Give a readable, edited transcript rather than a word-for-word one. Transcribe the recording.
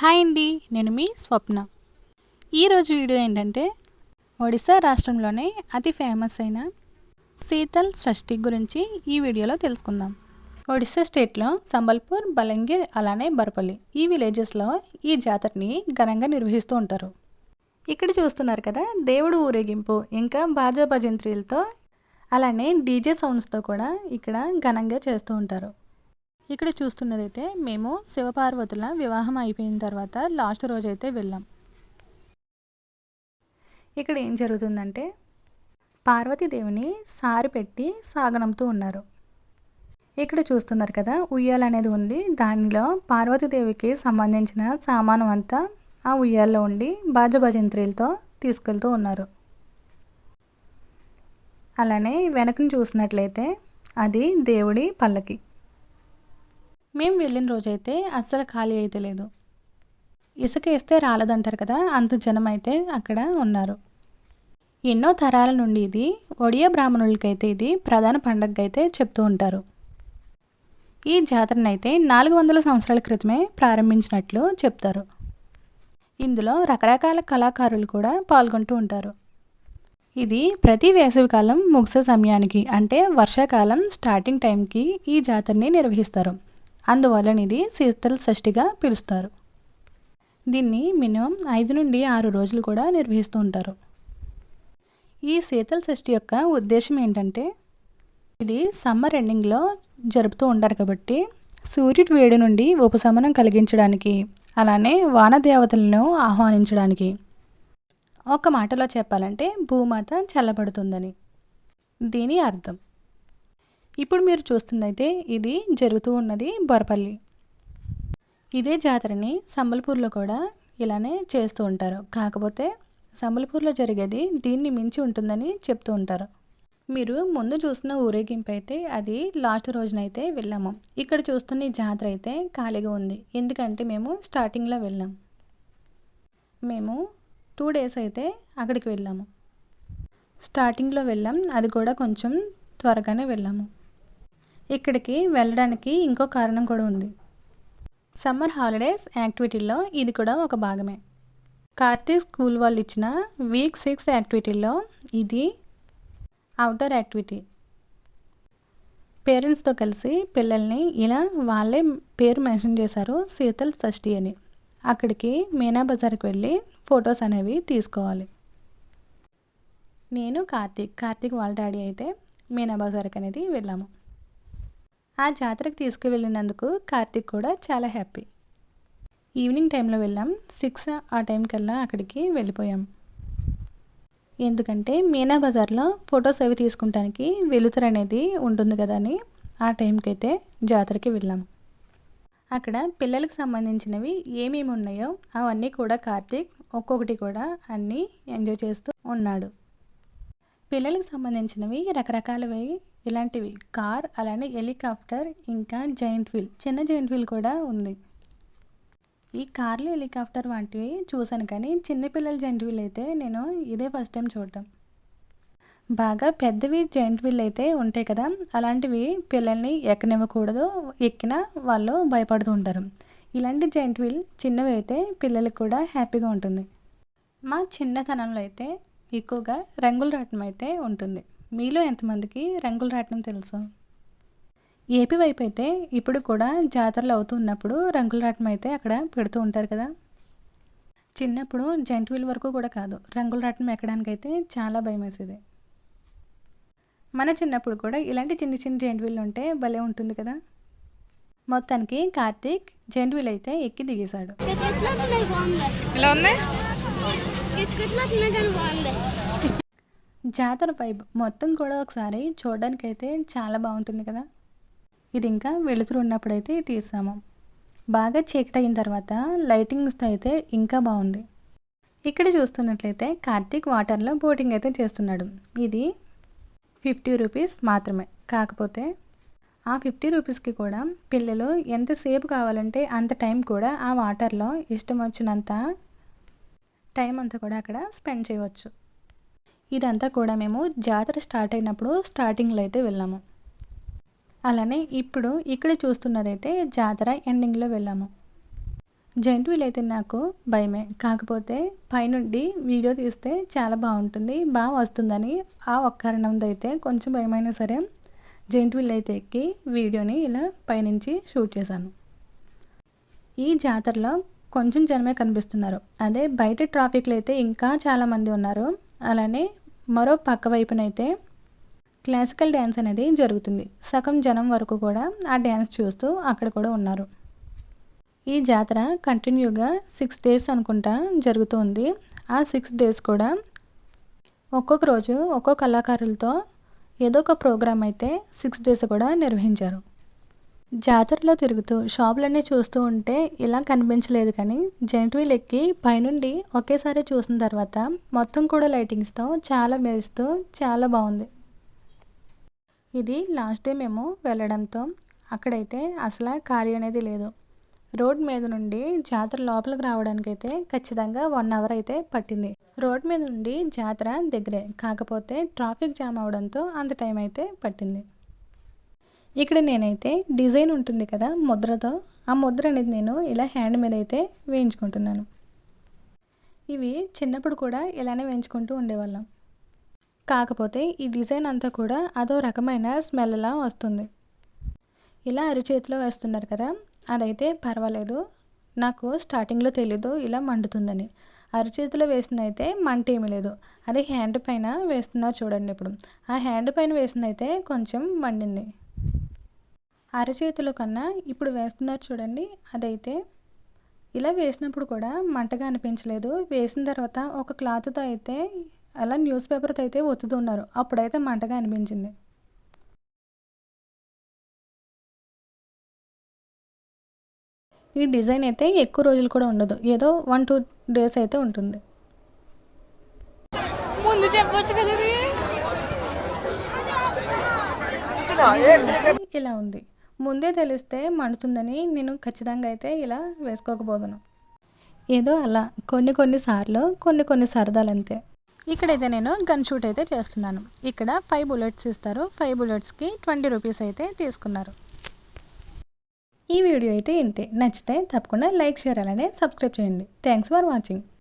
Hi అండి, నేను మీ స్వప్న. ఈరోజు వీడియో ఏంటంటే ఒడిశా రాష్ట్రంలోనే అతి ఫేమస్ అయిన శీతల్ షష్ఠి గురించి ఈ వీడియోలో తెలుసుకుందాం. ఒడిశా స్టేట్లో సంబల్పూర్, బలంగిర్, అలానే బర్పల్లి ఈ విలేజెస్లో ఈ జాతరని ఘనంగా నిర్వహిస్తూ ఉంటారు. ఇక్కడ చూస్తున్నారు కదా, దేవుడు ఊరేగింపు ఇంకా బాజా భజంత్రీలతో అలానే డీజే సౌండ్స్తో కూడా ఇక్కడ ఘనంగా చేస్తూ ఉంటారు. ఇక్కడ చూస్తున్నదైతే మేము శివపార్వతుల వివాహం అయిపోయిన తర్వాత లాస్ట్ రోజైతే వెళ్ళాం. ఇక్కడ ఏం జరుగుతుందంటే పార్వతీదేవిని సారి పెట్టి సాగనంపుతూ ఉన్నారు. ఇక్కడ చూస్తున్నారు కదా, ఉయ్యాల అనేది ఉంది. దానిలో పార్వతీదేవికి సంబంధించిన సామానం అంతా ఆ ఉయ్యాల్లో ఉండి బాజభజంత్రీలతో తీసుకెళ్తూ ఉన్నారు. అలానే వెనకను చూసినట్లయితే అది దేవుడి పల్లకి. మేము వెళ్ళిన రోజైతే అస్సలు ఖాళీ అయితే లేదు. ఇసుక వేస్తే రాలదంటారు కదా, అంత జనం అయితే అక్కడ ఉన్నారు. ఎన్నో తరాల నుండి ఇది ఒడియా బ్రాహ్మణులకైతే ఇది ప్రధాన పండగగా అయితే చెప్తూ ఉంటారు. ఈ జాతరనైతే 400 సంవత్సరాల క్రితమే ప్రారంభించినట్లు చెప్తారు. ఇందులో రకరకాల కళాకారులు కూడా పాల్గొంటూ ఉంటారు. ఇది ప్రతి వేసవికాలం ముగిసే సమయానికి అంటే వర్షాకాలం స్టార్టింగ్ టైంకి ఈ జాతరని నిర్వహిస్తారు. అందువలన ఇది శీతల్ షష్ఠిగా పిలుస్తారు. దీన్ని మినిమం 5 నుండి 6 రోజులు కూడా నిర్వహిస్తూ ఉంటారు. ఈ శీతల్ షష్ఠి యొక్క ఉద్దేశం ఏంటంటే ఇది సమ్మర్ ఎండింగ్లో జరుపుతూ ఉంటారు కాబట్టి సూర్యుడి వేడి నుండి ఉపశమనం కలిగించడానికి, అలానే వానదేవతలను ఆహ్వానించడానికి, ఒక మాటలో చెప్పాలంటే భూమాత చల్లబడుతుందని దీని అర్థం. ఇప్పుడు మీరు చూస్తుందైతే ఇది జరుగుతూ ఉన్నది బొరపల్లి. ఇదే జాతరని సంబల్పూర్లో కూడా ఇలానే చేస్తూ ఉంటారు. కాకపోతే సంబల్పూర్లో జరిగేది దీన్ని మించి ఉంటుందని చెప్తూ ఉంటారు. మీరు ముందు చూసిన ఊరేగింపు అయితే అది లాస్ట్ రోజునైతే వెళ్ళాము. ఇక్కడ చూస్తున్న ఈ జాతర అయితే ఖాళీగా ఉంది. ఎందుకంటే మేము స్టార్టింగ్లో వెళ్ళాం. మేము 2 days అయితే అక్కడికి వెళ్ళాము. స్టార్టింగ్లో వెళ్ళాం, అది కూడా కొంచెం త్వరగానే వెళ్ళాము. ఇక్కడికి వెళ్ళడానికి ఇంకో కారణం కూడా ఉంది. సమ్మర్ హాలిడేస్ యాక్టివిటీల్లో ఇది కూడా ఒక భాగమే. కార్తీక్ స్కూల్ వాళ్ళు ఇచ్చిన వీక్ 6 యాక్టివిటీల్లో ఇది అవుట్డోర్ యాక్టివిటీ. పేరెంట్స్తో కలిసి పిల్లల్ని ఇలా వాళ్ళే పేరు మెన్షన్ చేశారు, శీతల్ షష్ఠి అని. అక్కడికి మీనా బజార్కి వెళ్ళి ఫొటోస్ అనేవి తీసుకోవాలి. నేను కార్తీక్ వాళ్ళ డాడీ అయితే మీనా బజార్కి అనేది వెళ్ళాము. ఆ జాతరకు తీసుకువెళ్ళినందుకు కార్తీక్ కూడా చాలా హ్యాపీ. ఈవినింగ్ టైంలో వెళ్ళాం. 6 ఆ టైంకల్లా అక్కడికి వెళ్ళిపోయాం. ఎందుకంటే మీనా బజార్లో ఫొటోస్ అవి తీసుకుంటానికి వెలుతురు అనేది ఉంటుంది కదా అని ఆ టైంకి అయితే జాతరకి వెళ్ళాం. అక్కడ పిల్లలకు సంబంధించినవి ఏమేమి ఉన్నాయో అవన్నీ కూడా కార్తీక్ ఒక్కొక్కటి కూడా అన్నీ ఎంజాయ్ చేస్తూ ఉన్నాడు. పిల్లలకు సంబంధించినవి రకరకాలవి ఇలాంటివి కార్, అలానే హెలికాప్టర్, ఇంకా జైంట్ వీల్, చిన్న జైంట్ వీల్ కూడా ఉంది. ఈ కార్లు, హెలికాప్టర్ వంటివి చూశాను, కానీ చిన్నపిల్లల జైంట్ వీల్ అయితే నేను ఇదే ఫస్ట్ టైం చూడటం. బాగా పెద్దవి జైంట్ వీల్ అయితే ఉంటాయి కదా, అలాంటివి పిల్లల్ని ఎక్కనివ్వకూడదు, ఎక్కినా వాళ్ళు భయపడుతూ ఉంటారు. ఇలాంటి జైంట్ వీల్ చిన్నవి అయితే పిల్లలకు కూడా హ్యాపీగా ఉంటుంది. మా చిన్నతనంలో అయితే ఎక్కువగా రంగుల రాట్నం అయితే ఉంటుంది. మీలో ఎంతమందికి రంగుల రాట్నం తెలుసు? ఏపీ వైపు అయితే ఇప్పుడు కూడా జాతరలు అవుతున్నప్పుడు రంగుల రాట్నం అయితే అక్కడ పెడుతూ ఉంటారు కదా. చిన్నప్పుడు జైంట్ వీల్ వరకు కూడా కాదు, రంగుల రాట్నం ఎక్కడానికైతే చాలా భయం వేసేది. మన చిన్నప్పుడు కూడా ఇలాంటి చిన్న చిన్న జైంట్ వీల్ ఉంటే భలే ఉంటుంది కదా. మొత్తానికి కార్తీక్ జైంట్ వీల్ అయితే ఎక్కి దిగేశాడు. జాతర వైబ్ మొత్తం కూడా ఒకసారి చూడడానికైతే చాలా బాగుంటుంది కదా. ఇది ఇంకా వెలుతురు ఉన్నప్పుడైతే తీసాము. బాగా చీకటి అయిన తర్వాత లైటింగ్స్తో అయితే ఇంకా బాగుంది. ఇక్కడ చూస్తున్నట్లయితే కార్తీక్ వాటర్లో బోటింగ్ అయితే చేస్తున్నాడు. ఇది 50 రూపీస్ మాత్రమే. కాకపోతే ఆ 50 రూపీస్కి కూడా పిల్లలు ఎంతసేపు కావాలంటే అంత టైం కూడా ఆ వాటర్లో ఇష్టం వచ్చినంత టైం అంతా కూడా అక్కడ స్పెండ్ చేయవచ్చు. ఇదంతా కూడా మేము జాతర స్టార్ట్ అయినప్పుడు స్టార్టింగ్లో అయితే వెళ్ళాము. అలానే ఇప్పుడు ఇక్కడ చూస్తున్నదైతే జాతర ఎండింగ్లో వెళ్ళాము. జెయింట్ వీల్ అయితే నాకు భయమే. కాకపోతే పైనుండి వీడియో తీస్తే చాలా బాగుంటుంది, బాగా వస్తుందని ఆ ఒక్క కారణంతో అయితే కొంచెం భయమైనా సరే జెయింట్ వీల్ అయితే ఎక్కి వీడియోని ఇలా పైనుంచి షూట్ చేశాను. ఈ జాతరలో కొంచెం జనమే కనిపిస్తున్నారు. అదే బయట ట్రాఫిక్లో అయితే ఇంకా చాలామంది ఉన్నారు. అలానే మరో పక్క వైపునైతే క్లాసికల్ డ్యాన్స్ అనేది జరుగుతుంది. సగం జనం వరకు కూడా ఆ డ్యాన్స్ చూస్తూ అక్కడ కూడా ఉన్నారు. ఈ జాతర కంటిన్యూగా 6 డేస్ అనుకుంటా జరుగుతుంది. ఆ 6 డేస్ కూడా ఒక్కొక్క రోజు ఒక్కొక్క కళాకారులతో ఏదో ఒక ప్రోగ్రామ్ అయితే 6 డేస్ కూడా నిర్వహించారు. జాతరలో తిరుగుతూ షాపులన్నీ చూస్తూ ఉంటే ఇలా కనిపించలేదు, కానీ జెయింట్ వీల్ ఎక్కి పైనుండి ఒకేసారి చూసిన తర్వాత మొత్తం కూడా లైటింగ్స్తో చాలా మెరుస్తూ చాలా బాగుంది. ఇది లాస్ట్ డే మేము వెళ్ళడంతో అక్కడైతే అసలు ఖాళీ అనేది లేదు. రోడ్ మీద నుండి జాతర లోపలికి రావడానికి అయితే ఖచ్చితంగా 1 అవర్ అయితే పట్టింది. రోడ్ మీద నుండి జాతర దగ్గరే, కాకపోతే ట్రాఫిక్ జామ్ అవడంతో అంత టైం అయితే పట్టింది. ఇక్కడ నేనైతే డిజైన్ ఉంటుంది కదా ముద్రతో, ఆ ముద్ర అనేది నేను ఇలా హ్యాండ్ మీద అయితే వేయించుకుంటున్నాను. ఇవి చిన్నప్పుడు కూడా ఇలానే వేయించుకుంటూ ఉండేవాళ్ళం. కాకపోతే ఈ డిజైన్ అంతా కూడా అదో రకమైన స్మెల్లా వస్తుంది. ఇలా అరిచేతిలో వేస్తున్నారు కదా, అదైతే పర్వాలేదు. నాకు స్టార్టింగ్లో తెలీదు ఇలా మండుతుందని. అరిచేతిలో వేసిందైతే మంట ఏమీ లేదు. అదే హ్యాండ్ పైన వేస్తున్నారు చూడండి. ఇప్పుడు ఆ హ్యాండ్ పైన వేసిందైతే కొంచెం మండింది. అరచేతిలో కన్నా ఇప్పుడు వేస్తున్నారు చూడండి, అదైతే ఇలా వేసినప్పుడు కూడా మంటగా అనిపించలేదు. వేసిన తర్వాత ఒక క్లాత్తో అయితే అలా న్యూస్ పేపర్తో అయితే ఒత్తుతున్నారు, అప్పుడైతే మంటగా అనిపించింది. ఈ డిజైన్ అయితే ఎక్కువ రోజులు కూడా ఉండదు, ఏదో 1-2 డేస్ అయితే ఉంటుంది. ముందు చెప్పొచ్చు కదా. ఇలా ఉంది. ముందే తెలిస్తే మండుతుందని నేను ఖచ్చితంగా అయితే ఇలా వేసుకోకపోదును. ఏదో అలా కొన్ని సార్లు కొన్ని సరదాలు అంతే. ఇక్కడైతే నేను గన్ షూట్ అయితే చేస్తున్నాను. ఇక్కడ 5 బుల్లెట్స్ ఇస్తారు. 5 బుల్లెట్స్కి 20 రూపీస్ అయితే తీసుకున్నారు. ఈ వీడియో అయితే ఇంతే. నచ్చితే తప్పకుండా లైక్, షేర్ అలానే సబ్స్క్రైబ్ చేయండి. Thanks for watching.